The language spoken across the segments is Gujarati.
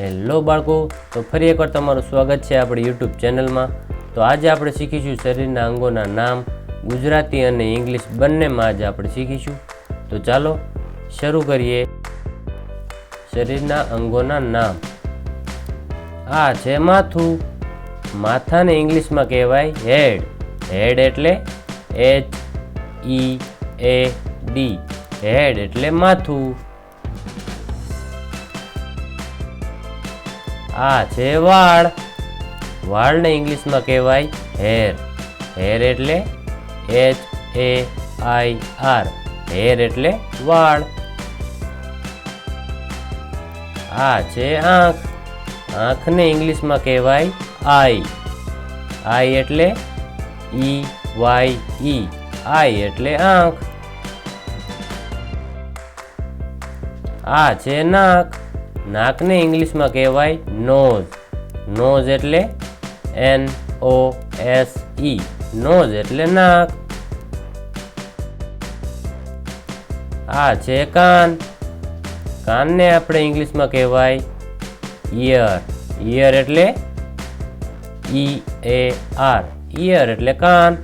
હેલો બાળકો, તો ફરી એકવાર તમારું સ્વાગત છે આપણી યુટ્યુબ ચેનલમાં। તો આજે આપણે શીખીશું શરીરના અંગોના નામ। ગુજરાતી અને ઇંગ્લિશ બંનેમાં આજે આપણે શીખીશું। તો ચાલો શરૂ કરીએ। શરીરના અંગોના નામ। આ છે માથું। માથાને ઇંગ્લિશમાં કહેવાય હેડ। હેડ એટલે HEAD। હેડ એટલે માથું। આ છે વાળ। વાળને ઇંગ્લિશમાં કહેવાય હેર। હેર એટલે HAIR। હેર એટલે વાળ। આ છે આંખ। આંખને ઇંગ્લિશમાં કહેવાય આઈ। આઈ એટલે EYE। આઈ એટલે આંખ। આ છે નાક। નાકને ઇંગ્લિશમાં કહેવાય નોઝ। નોઝ એટલે NOSE। નોઝ એટલે નાક। આ છે કાન। કાનને આપણે ઇંગ્લિશમાં કહેવાય ઇયર। ઇયર એટલે EAR। ઇયર એટલે કાન।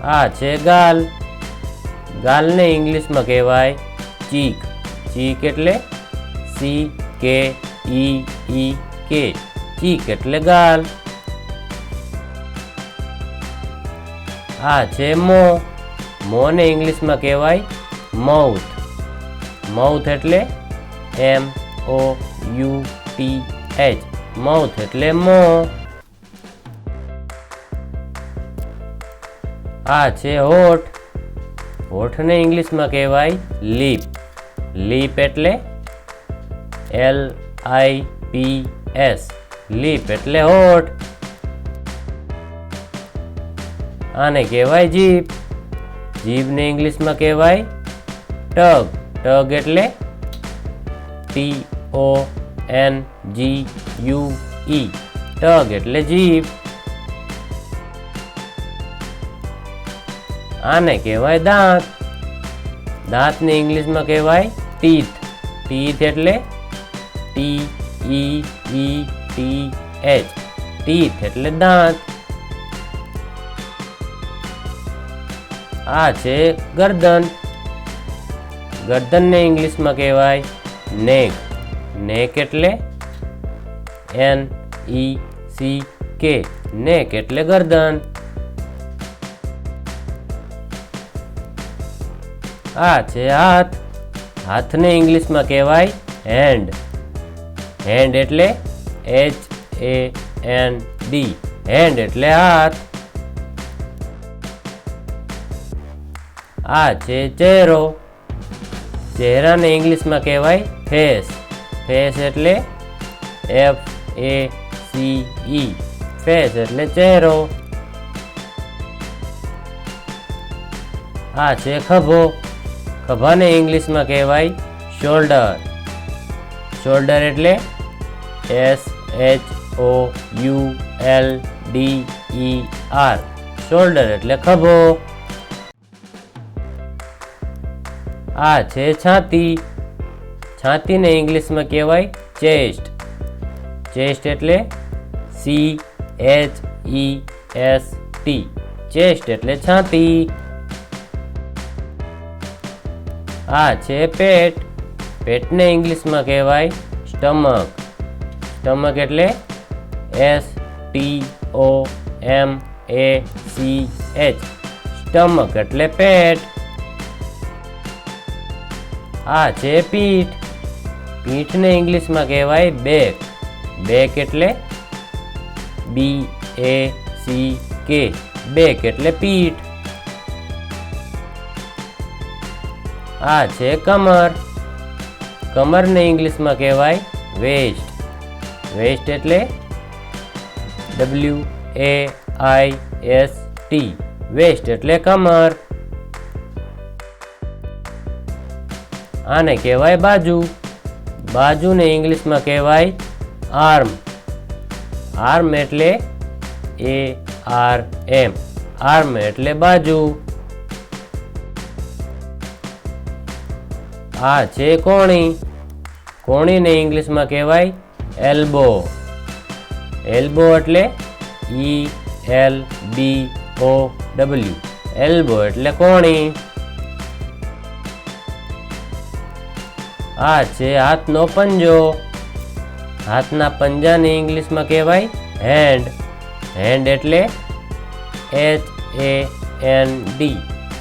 આ છે ગાલ। ગાલને ઇંગ્લિશમાં કહેવાય ચીક। ચીક એટલે CKEEK। ચીક એટલે ગાલ। આ છે મોં। મોંને ઇંગ્લિશમાં કહેવાય માઉથ। માઉથ એટલે MOUTH। માઉથ એટલે મોં। આ છે હોઠ। હોઠને ઇંગ્લિશમાં કહેવાય લીપ। લીપ એટલે LIPS। લીપ એટલે હોઠ। આને કહેવાય જીભ। જીભને ઇંગ્લિશમાં કહેવાય ટગ। ટગ એટલે TONGUE। ટગ એટલે જીભ। આને કહેવાય દાંત। દાંતને ઇંગ્લિશમાં કહેવાય ટીથ। ટીથ એટલે TEETH। ટીથ એટલે દાંત। આ છે ગરદન। ગરદનને ઇંગ્લિશમાં કહેવાય નેક। નેક એટલે NECK। નેક એટલે ગરદન। આ છે હાથ। હાથને ઇંગ્લિશમાં કહેવાય હેન્ડ। હેન્ડ એટલે HAND। હેન્ડ એટલે હાથ। આ છે ચહેરો। ચહેરાને ઇંગ્લિશમાં કહેવાય ફેસ। ફેસ એટલે FACE। ફેસ એટલે ચહેરો। આ છે ખભો। ખભાને ઇંગ્લિશમાં કહેવાય શોલ્ડર। શોલ્ડર એટલે SHOULDER। શોલ્ડર એટલે ખભો। આ છે છાતી। છાતીને ઇંગ્લિશમાં કહેવાય ચેસ્ટ। ચેસ્ટ એટલે CHEST। ચેસ્ટ એટલે છાતી। આ છે પેટ। પેટને ઇંગ્લિશમાં કહેવાય સ્ટમક। સ્ટમક એટલે STOMACH। સ્ટમક એટલે પેટ। આ છે પીઠ। પીઠને ઇંગ્લિશમાં કહેવાય બેક। બેક એટલે BACK। બેક એટલે પીઠ। આ છે કમર। કમરને ઇંગ્લિશમાં કહેવાય વેસ્ટ। વેસ્ટ એટલે WAIST। વેસ્ટ એટલે કમર। આને કહેવાય બાજુ। બાજુને ઇંગ્લિશમાં કહેવાય આર્મ। આર્મ એટલે ARM। આર્મ એટલે બાજુ। આ છે કોણી। કોણીને ઇંગ્લિશમાં કહેવાય એલ્બો. એલ્બો એટલે ELBO એલ્બો એટલે કોણી. આ છે હાથનો પંજો. હાથના પંજાને ઇંગ્લિશમાં કહેવાય હેન્ડ. હેન્ડ એટલે HAND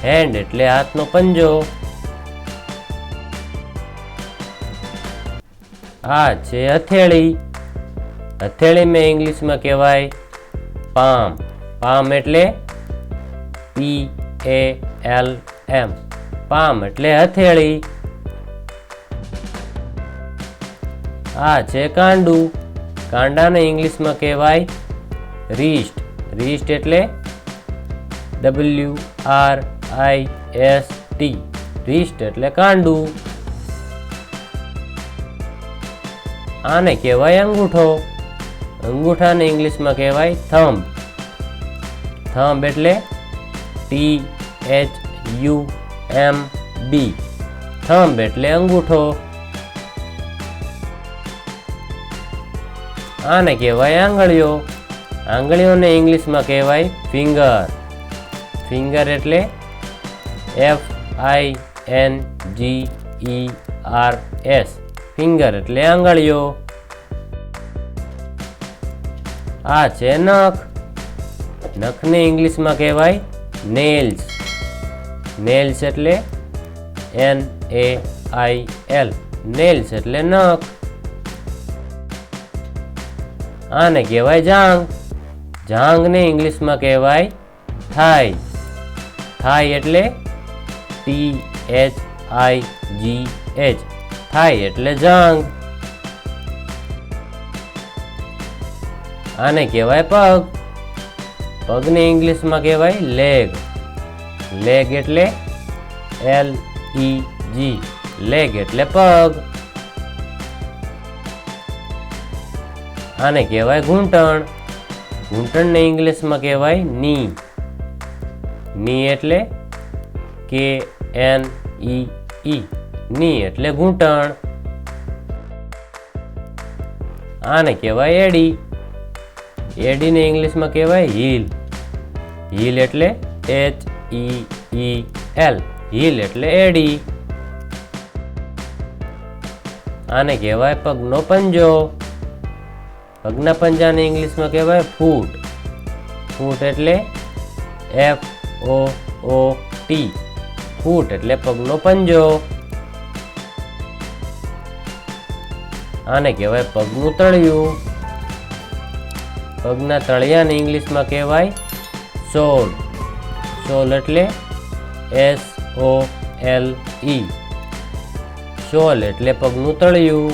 હેન્ડ એટલે હાથનો પંજો. આ છે હથેળી. હથેળી મેં ઇંગ્લિશમાં કહેવાય પામ. પામ એટલે PALM પામ એટલે હથેળી. આ છે કાંડું. કાંડાને ઇંગ્લિશમાં કહેવાય રિસ્ટ. રિસ્ટ એટલે WRIST રિસ્ટ એટલે કાંડું. આને કહેવાય અંગૂઠો. અંગૂઠાને ઇંગ્લિશમાં કહેવાય થંબ. થંબ એટલે THUMB થંબ એટલે અંગૂઠો. આને કહેવાય આંગળીઓ. આંગળીઓને ઇંગ્લિશમાં કહેવાય ફિંગર. ફિંગર એટલે FINGERS ફિંગર એટલે આંગળીઓ. આ છે નખ. નખને ઇંગ્લિશમાં કહેવાય નેલ્સ. નેલ્સ એટલે NAIL નેલ્સ એટલે નખ. આને કહેવાય જાંઘ. જાંઘને ઇંગ્લિશમાં કહેવાય થાઈ. થાઈ એટલે THIGH થાઈ એટલે જાંઘ. આને કહેવાય પગ. પગને ઇંગ્લિશમાં કહેવાય લેગ. લેગ એટલે LEG લેગ એટલે પગ. આને કહેવાય ઘૂંટણ. ઘૂંટણને ઇંગ્લિશમાં કહેવાય ની. ની એટલે KNEE ની એટલે ઘૂંટણ. આને કહેવાય એડી. એડીને ઇંગ્લિશમાં કહેવાય હીલ. હીલ એટલે HEEL હીલ એટલે એડી. આને કહેવાય પગનો પંજો. પગના પંજાને ઇંગ્લિશમાં કહેવાય ફૂટ. ફૂટ એટલે FOOT ફૂટ એટલે પગનો પંજો. આને કહેવાય પગનું તળિયું. પગના તળિયાને ઇંગ્લિશમાં કહેવાય સોલ. સોલ એટલે SOLE સોલ એટલે પગનું તળિયું.